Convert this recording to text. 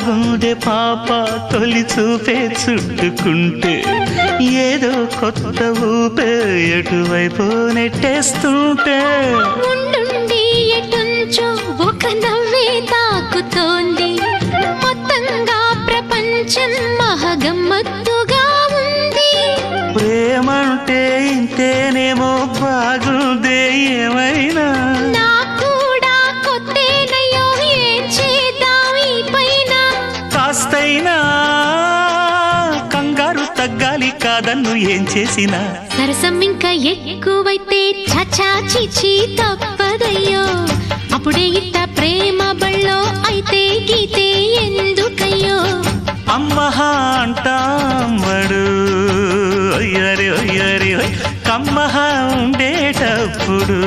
గుండె పాప తొలి చూపే చుట్టుకుంటే ఏదో కొత్త ఊపే ఎటువైపు నెట్టేస్తుంటే ఉండుండి ఎటుంచో ఒక నవ్వే తాకుతోంది మొత్తంగా ప్రపంచం మహగమ్మత్తుగా ఉంది ప్రేమంటే ఇంతేనేమో బాగుందే ఏమైనా కాస్తైనా కంగారు తగ్గాలి కాదన్ను ఏం చేసినా సరసం ఇంకా ఎక్కువైతే చచా చిచి తప్పదయ్యో అప్పుడే ఇట్ట ప్రేమ బళ్ళో అయితే గీతే ఎందుకయ్యో అమ్మహా అంటామడు అయ్యరే అయ్యరే కమ్మహా ఉండేటప్పుడు